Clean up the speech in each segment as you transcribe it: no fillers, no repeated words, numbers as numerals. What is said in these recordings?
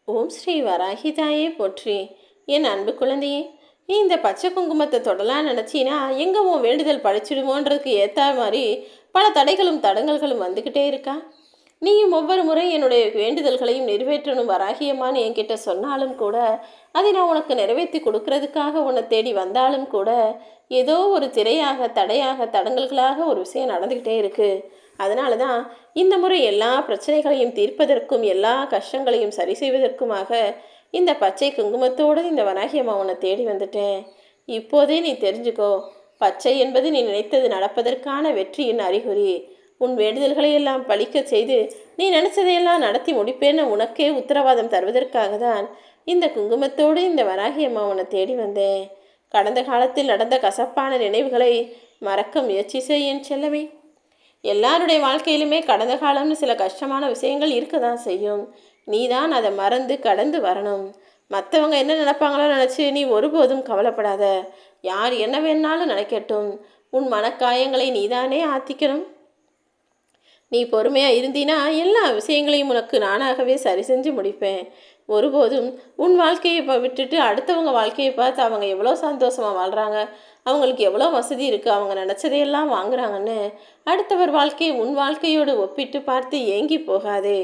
ஓம் ஸ்ரீ வராகிதாயே போற்றி. என் அன்பு குழந்தையே, நீ இந்த பச்சை குங்குமத்தை தொடலாம் நினச்சினா எங்கே உன் வேண்டுதல் பழிச்சிடுமோன்றதுக்கு ஏற்ற மாதிரி பல தடைகளும் தடங்கல்களும் வந்துக்கிட்டே இருக்கா. நீயும் ஒவ்வொரு முறை என்னுடைய வேண்டுதல்களையும் நிறைவேற்றணும் வராகியம்மான்னு என்கிட்ட சொன்னாலும் கூட, அதை நான் உனக்கு நிறைவேற்றி கொடுக்கறதுக்காக உன்னை தேடி வந்தாலும் கூட, ஏதோ ஒரு திரையாக தடையாக தடங்கல்களாக ஒரு விஷயம் நடந்துக்கிட்டே இருக்குது. அதனால தான் இந்த முறை எல்லா பிரச்சனைகளையும் தீர்ப்பதற்கும் எல்லா கஷ்டங்களையும் சரி செய்வதற்குமாக இந்த பச்சை குங்குமத்தோடு இந்த வராகி அம்மா உன்னை தேடி வந்துட்டேன். இப்போதே நீ தெரிஞ்சுக்கோ, பச்சை என்பது நீ நினைத்தது நடப்பதற்கான வெற்றியின் அறிகுறி. உன் வேண்டுதல்களை எல்லாம் பழிக்க செய்து நீ நினைச்சதையெல்லாம் நடத்தி முடிப்பேன்னு உனக்கே உத்தரவாதம் தருவதற்காக தான் இந்த குங்குமத்தோடு இந்த வராகி அம்மா உன்னை தேடி வந்தேன். கடந்த காலத்தில் நடந்த கசப்பான நினைவுகளை மறக்க முயற்சி செய் என் செல்லவே. எல்லாருடைய வாழ்க்கையிலுமே கடந்த காலம்னு சில கஷ்டமான விஷயங்கள் இருக்க தான் செய்யும். நீ தான் அதை மறந்து கடந்து வரணும். மற்றவங்க என்ன நினைப்பாங்களோ நினச்சி நீ ஒருபோதும் கவலைப்படாத. யார் என்ன வேணாலும் நினைக்கட்டும். உன் மனக்காயங்களை நீதானே ஆத்திக்கணும். நீ பொறுமையாக இருந்தீனா எல்லா விஷயங்களையும் உனக்கு நானாகவே சரி செஞ்சு முடிப்பேன். ஒருபோதும் உன் வாழ்க்கையை விட்டுட்டு அடுத்தவங்க வாழ்க்கையை பார்த்து அவங்க எவ்வளோ சந்தோஷமாக வாழ்கிறாங்க, அவங்களுக்கு எவ்வளோ வசதி இருக்குது, அவங்க நினச்சதையெல்லாம் வாங்குறாங்கன்னு அடுத்தவர் வாழ்க்கையை உன் வாழ்க்கையோடு ஒப்பிட்டு பார்த்து ஏங்கி போகாதே.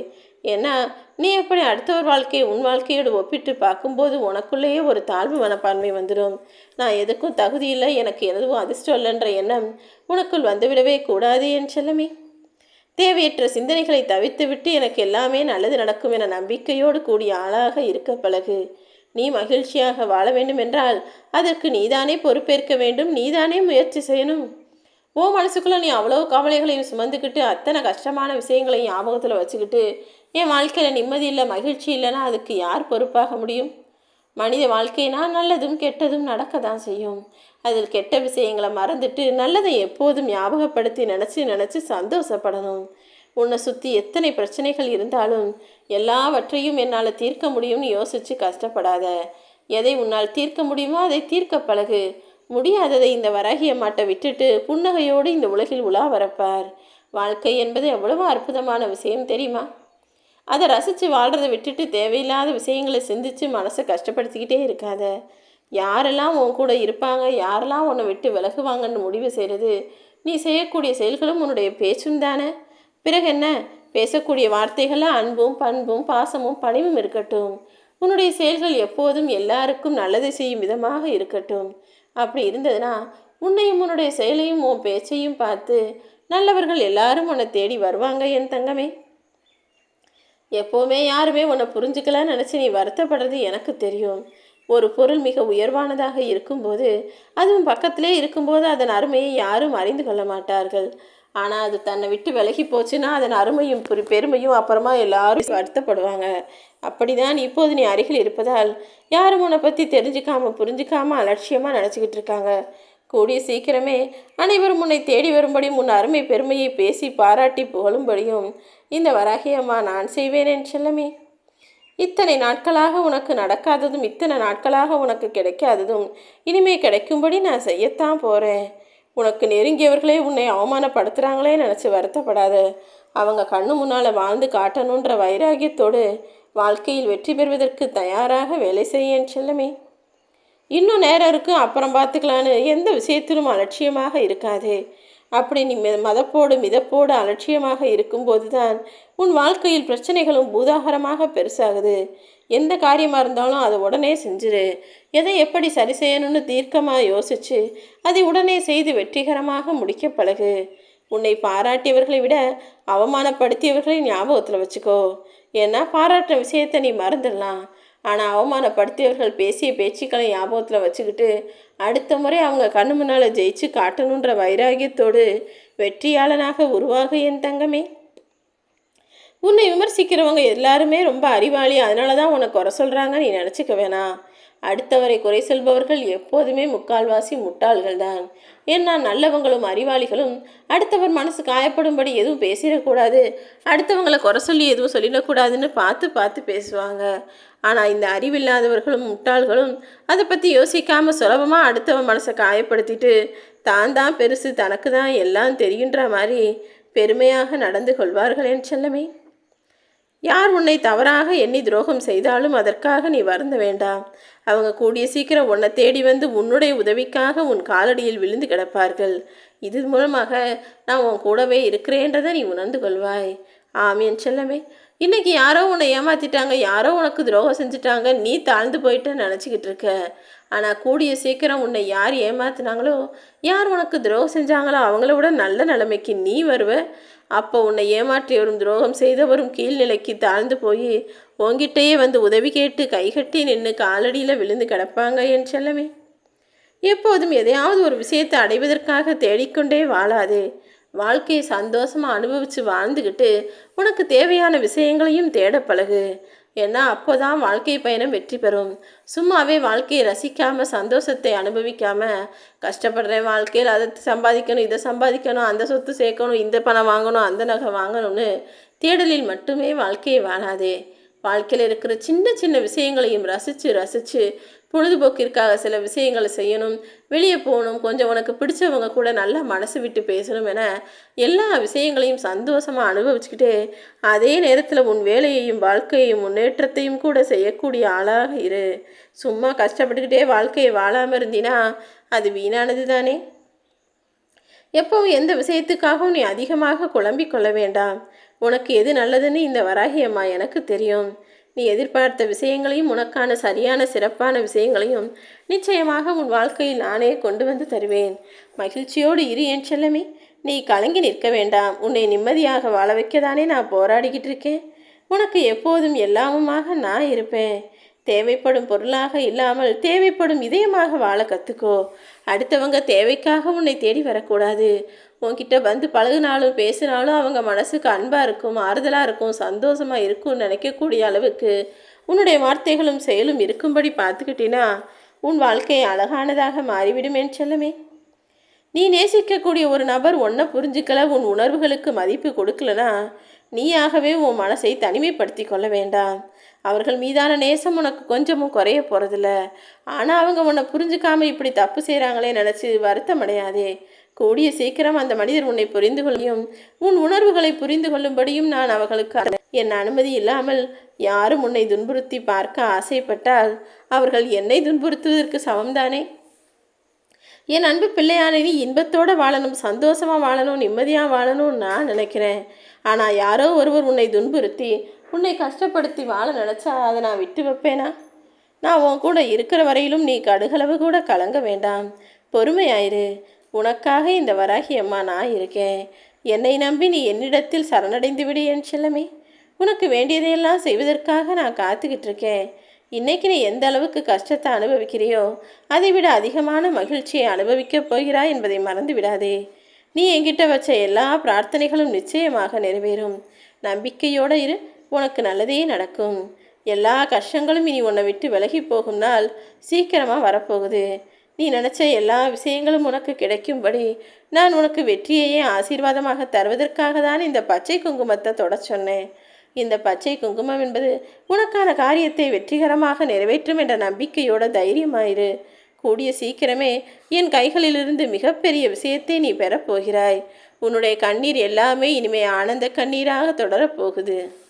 ஏன்னா நீ எப்படி அடுத்தவர் வாழ்க்கையை உன் வாழ்க்கையோடு ஒப்பிட்டு பார்க்கும்போது உனக்குள்ளேயே ஒரு தாழ்வு மனப்பான்மை வந்துடும். நான் எதுக்கும் தகுதி இல்லை, எனக்கு எதுவும் அதிர்ஷ்டம் இல்லைன்ற எண்ணம் உனக்குள் வந்துவிடவே கூடாது என் செல்லமே. தேவையற்ற சிந்தனைகளை தவிர்த்துவிட்டு எனக்கு எல்லாமே நல்லது நடக்கும் என நம்பிக்கையோடு கூடிய ஆளாக இருக்க பழகு. நீ மகிழ்ச்சியாக வாழ வேண்டும் என்றால் அதற்கு நீதானே பொறுப்பேற்க வேண்டும், நீதானே முயற்சி செய்யணும். ஓ மனசுக்குள்ளே நீ அவ்வளோ கவலைகளையும் சுமந்துக்கிட்டு அத்தனை கஷ்டமான விஷயங்களையும் ஞாபகத்தில் வச்சுக்கிட்டு என் வாழ்க்கையில் நிம்மதி இல்லை மகிழ்ச்சி இல்லைன்னா அதுக்கு யார் பொறுப்பாக முடியும்? மனித வாழ்க்கைனா நல்லதும் கெட்டதும் நடக்க தான் செய்யும். அதில் கெட்ட விஷயங்களை மறந்துட்டு நல்லதை எப்போதும் ஞாபகப்படுத்தி நினச்சி சந்தோஷப்படணும். உன்னை சுற்றி எத்தனை பிரச்சனைகள் இருந்தாலும் எல்லாவற்றையும் என்னால் தீர்க்க முடியும்னு யோசித்து கஷ்டப்படாத. எதை உன்னால் தீர்க்க முடியுமோ அதை தீர்க்க பழகு. முடியாததை இந்த வராகிய மாட்டை விட்டுட்டு புன்னகையோடு இந்த உலகில் உலா வரப்பார். வாழ்க்கை என்பது எவ்வளவு அற்புதமான விஷயம் தெரியுமா? அதை ரசித்து வாழ்கிறத விட்டுட்டு தேவையில்லாத விஷயங்களை சிந்தித்து மனசை கஷ்டப்படுத்திக்கிட்டே இருக்காத. யாரெல்லாம் உன் கூட இருப்பாங்க, யாரெல்லாம் உன்னை விட்டு விலகுவாங்கன்னு முடிவு செய்கிறது நீ செய்யக்கூடிய செயல்களும் உன்னுடைய பேச்சும் தானே. பிறகு என்ன, பேசக்கூடிய வார்த்தைகளில் அன்பும் பண்பும் பாசமும் பணிவும் இருக்கட்டும். உன்னுடைய செயல்கள் எப்போதும் எல்லாருக்கும் நல்லதை செய்யும் விதமாக இருக்கட்டும். அப்படி இருந்ததுன்னா உன்னையும் உன்னுடைய செயலையும் உன் பேச்சையும் பார்த்து நல்லவர்கள் எல்லாரும் உன்னை தேடி வருவாங்க என் தங்கமே. எப்போவுமே யாருமே உன்னை புரிஞ்சுக்கலான்னு நினச்சி நீ வருத்தப்படுறது எனக்கு தெரியும். ஒரு பொருள் மிக உயர்வானதாக இருக்கும்போது, அதுவும் பக்கத்திலே இருக்கும்போது அதன் அருமையை யாரும் அறிந்து கொள்ள மாட்டார்கள். ஆனால் அது தன்னை விட்டு விலகி போச்சுன்னா அதன் அருமையும் பெருமையும் அப்புறமா எல்லாரும் வருத்தப்படுவாங்க. அப்படி தான் இப்போது நீ அருகில் இருப்பதால் யாரும் உன்னை பற்றி தெரிஞ்சுக்காமல் புரிஞ்சுக்காமல் அலட்சியமாக நினச்சிக்கிட்டு இருக்காங்க. கூடிய சீக்கிரமே அனைவரும் உன்னை தேடி வரும்படியும் உன் அருமை பெருமையை பேசி பாராட்டி புகழும்படியும் இந்த வராகியம்மா நான் செய்வேன் என் செல்லமே. இத்தனை நாட்களாக உனக்கு நடக்காததும் இத்தனை நாட்களாக உனக்கு கிடைக்காததும் இனிமே கிடைக்கும்படி நான் செய்யத்தான் போகிறேன். உனக்கு நெருங்கியவர்களே உன்னை அவமானப்படுத்துகிறாங்களே நினச்சி வருத்தப்படாத. அவங்க கண்ணு முன்னால் வாழ்ந்து காட்டணுன்ற வைராகியத்தோடு வாழ்க்கையில் வெற்றி பெறுவதற்கு தயாராக வேலை செய்ய என் செல்லமே. இன்னும் நேரம் இருக்குது, அப்புறம் பார்த்துக்கலான்னு எந்த விஷயத்திலும் அலட்சியமாக இருக்காதே. அப்படி நீ மிதப்போடு அலட்சியமாக இருக்கும்போது தான் உன் வாழ்க்கையில் பிரச்சனைகளும் பூதாகரமாக பெருசாகுது. எந்த காரியமாக இருந்தாலும் அதை உடனே செஞ்சிரு. எதை எப்படி சரி செய்யணும்னு தீர்க்கமாக யோசித்து அதை உடனே செய்து வெற்றிகரமாக முடிக்க பழகு. உன்னை பாராட்டியவர்களை விட அவமானப்படுத்தியவர்களை ஞாபகத்தில் வச்சுக்கோ. ஏன்னா பாராட்டுற விஷயத்தை நீ மறந்துடலாம். ஆனால் அவமானப்படுத்தியவர்கள் பேசிய பேச்சுக்களை ஞாபகத்தில் வச்சுக்கிட்டு அடுத்த முறை அவங்க கண்ணு முன்னால் ஜெயிச்சு காட்டணுன்ற வைராகியத்தோடு வெற்றியாளனாக உருவாக என் தங்கமே. உன்னை விமர்சிக்கிறவங்க எல்லாருமே ரொம்ப அறிவாளி, அதனால தான் உன்னை குறை சொல்கிறாங்க நீ நினச்சிக்க வேணாம். அடுத்தவரை குறை சொல்பவர்கள் எப்போதுமே முக்கால்வாசி முட்டாள்கள் தான். ஏன்னா நல்லவங்களும் அறிவாளிகளும் அடுத்தவர் மனசு காயப்படும்படி எதுவும் பேசிடக்கூடாது, அடுத்தவங்களை குறை சொல்லி எதுவும் சொல்லிடக்கூடாதுன்னு பார்த்து பார்த்து பேசுவாங்க. ஆனால் இந்த அறிவில்லாதவர்களும் முட்டாள்களும் அதை பற்றி யோசிக்காமல் சுலபமாக அடுத்தவன் மனசை காயப்படுத்திட்டு தான் பெருசு, தனக்கு தான் எல்லாம் தெரியுன்ற மாதிரி பெருமையாக நடந்து கொள்வார்கள் என் செல்லமே. யார் உன்னை தவறாக எண்ணி துரோகம் செய்தாலும் அதற்காக நீ வருந்த வேண்டாம். அவங்க கூடிய சீக்கிரம் உன்னை தேடி வந்து உன்னுடைய உதவிக்காக உன் காலடியில் விழுந்து கிடப்பார்கள். இது மூலமாக நான் உன் கூடவே இருக்கிறேன்றதை நீ உணர்ந்து கொள்வாய். ஆம் என் செல்லமே. இன்னைக்கு யாரோ உன்னை ஏமாத்திட்டாங்க, யாரோ உனக்கு துரோகம் செஞ்சுட்டாங்க, நீ தாழ்ந்து போயிட்டு நினச்சிக்கிட்டு இருக்க. ஆனால் கூடிய சீக்கிரம் உன்னை யார் ஏமாத்தினாங்களோ, யார் உனக்கு துரோகம் செஞ்சாங்களோ அவங்கள விட நல்ல நிலைமைக்கு நீ வருவ. அப்போ உன்னை ஏமாற்றியவரும் துரோகம் செய்தவரும் கீழ்நிலைக்கு தாழ்ந்து போய் உன்கிட்டயே வந்து உதவி கேட்டு கைகட்டி நின்று காலடியில் விழுந்து கிடப்பாங்க என் செல்லமே. எப்போதும் எதையாவது ஒரு விஷயத்தை அடைவதற்காக தேடிக்கொண்டே வாழாதே. வாழ்க்கையை சந்தோஷமாக அனுபவித்து வாழ்ந்துக்கிட்டு உனக்கு தேவையான விஷயங்களையும் தேட பழகு. ஏன்னா அப்போதான் வாழ்க்கை பயணம் வெற்றி பெறும். சும்மாவே வாழ்க்கையை ரசிக்காமல் சந்தோஷத்தை அனுபவிக்காமல் கஷ்டப்படுறேன் வாழ்க்கையில் அதை சம்பாதிக்கணும், இதை சம்பாதிக்கணும், அந்த சொத்து சேர்க்கணும், இந்த பணம் வாங்கணும், அந்த நகை வாங்கணும்னு தேடலில் மட்டுமே வாழ்க்கையை வாழாதே. வாழ்க்கையில் இருக்கிற சின்ன சின்ன விஷயங்களையும் ரசித்து ரசித்து பொழுதுபோக்கிற்காக சில விஷயங்களை செய்யணும், வெளியே போகணும், கொஞ்சம் உனக்கு பிடிச்சவங்க கூட நல்லா மனசு விட்டு பேசணும் என எல்லா விஷயங்களையும் சந்தோஷமாக அனுபவிச்சுக்கிட்டே அதே நேரத்தில் உன் வேலையையும் வாழ்க்கையையும் முன்னேற்றத்தையும் கூட செய்யக்கூடிய ஆளாக இரு. சும்மா கஷ்டப்பட்டுக்கிட்டே வாழ்க்கையை வாழாமல் இருந்தினா அது வீணானது தானே. எப்பவும் எந்த விஷயத்துக்காகவும் நீ அதிகமாக குழம்பிக் கொள்ள வேண்டாம். உனக்கு எது நல்லதுன்னு இந்த வராகி அம்மா எனக்கு தெரியும். நீ எதிர்பார்த்த விஷயங்களையும் உனக்கான சரியான சிறப்பான விஷயங்களையும் நிச்சயமாக உன் வாழ்க்கையில் நானே கொண்டு வந்து தருவேன். மகிழ்ச்சியோடு இரு என் செல்லமே. நீ கலங்கி நிற்க வேண்டாம். உன்னை நிம்மதியாக வாழ வைக்கதானே நான் போராடிக்கிட்டு இருக்கேன். உனக்கு எப்போதும் எல்லாமுமாக நான் இருப்பேன். தேவைப்படும் பொருளாக இல்லாமல் தேவைப்படும் இதயமாக வாழ கற்றுக்கோ. அடுத்தவங்க தேவைக்காக உன்னை தேடி வரக்கூடாது. உன்கிட்ட வந்து பழகுனாலும் பேசினாலும் அவங்க மனசுக்கு அன்பாக இருக்கும், ஆறுதலாக இருக்கும், சந்தோஷமாக இருக்கும்னு நினைக்கக்கூடிய அளவுக்கு உன்னுடைய வார்த்தைகளும் செயலும் இருக்கும்படி பார்த்துக்கிட்டினா உன் வாழ்க்கை அழகானதாக மாறிவிடும் என் செல்லமே. நீ நேசிக்கக்கூடிய ஒரு நபர் ஒன்றை புரிஞ்சுக்கல, உன் உணர்வுகளுக்கு மதிப்பு கொடுக்கலனா நீயாகவே உன் மனசை தனிமைப்படுத்தி கொள்ள வேண்டாம். அவர்கள் மீதான நேசம் உனக்கு கொஞ்சமும் குறைய போகிறதில்ல. ஆனால் அவங்க உன்னை புரிஞ்சுக்காமல் இப்படி தப்பு செய்கிறாங்களே நினச்சி வருத்தம் அடையாதே. கூடிய சீக்கிரம் அந்த மனிதர் உன்னை புரிந்து கொள்ளையும் உன் உணர்வுகளை புரிந்து கொள்ளும்படியும் நான் அவர்களுக்கு என் அனுமதி இல்லாமல் யாரும் உன்னை துன்புறுத்தி பார்க்க ஆசைப்பட்டால் அவர்கள் என்னை துன்புறுத்துவதற்கு சமம்தானே. என் அன்பு பிள்ளையான நீ இன்பத்தோடு வாழணும், சந்தோஷமாக வாழணும், நிம்மதியாக வாழணும்னு நான் நினைக்கிறேன். ஆனால் யாரோ ஒருவர் உன்னை துன்புறுத்தி உன்னை கஷ்டப்படுத்தி வாழ நினச்சா அதை நான் விட்டு வைப்பேனா? நான் உன் கூட இருக்கிற வரையிலும் நீ கடுகளவு கூட கலங்க வேண்டாம். பொறுமையாயிரு. உனக்காக இந்த வராகி அம்மா நான் இருக்கேன். என்னை நம்பி நீ என்னிடத்தில் சரணடைந்து விடு என் செல்லமே. உனக்கு வேண்டியதையெல்லாம் செய்வதற்காக நான் காத்துக்கிட்டு இருக்கேன். இன்னைக்கு நீ எந்த அளவுக்கு கஷ்டத்தை அனுபவிக்கிறியோ அதை விட அதிகமான மகிழ்ச்சியை அனுபவிக்கப் போகிறாய் என்பதை மறந்து விடாதே. நீ என்கிட்ட வச்ச எல்லா பிரார்த்தனைகளும் நிச்சயமாக நிறைவேறும். நம்பிக்கையோடு இரு. உனக்கு நல்லதே நடக்கும். எல்லா கஷ்டங்களும் இனி உன்னை விட்டு விலகி போகும் நாள் சீக்கிரமாக வரப்போகுது. நீ நினச்ச எல்லா விஷயங்களும் உனக்கு கிடைக்கும்படி நான் உனக்கு வெற்றியையே ஆசீர்வாதமாக தருவதற்காக தான் இந்த பச்சை குங்குமத்தை தொட சொன்னேன். இந்த பச்சை குங்குமம் என்பது உனக்கான காரியத்தை வெற்றிகரமாக நிறைவேற்றும் என்ற நம்பிக்கையோட தைரியமாயிரு. கூடிய சீக்கிரமே என் கைகளிலிருந்து மிகப்பெரிய விஷயத்தை நீ பெறப்போகிறாய். உன்னுடைய கண்ணீர் எல்லாமே இனிமே ஆனந்த கண்ணீராக தொடரப்போகுது.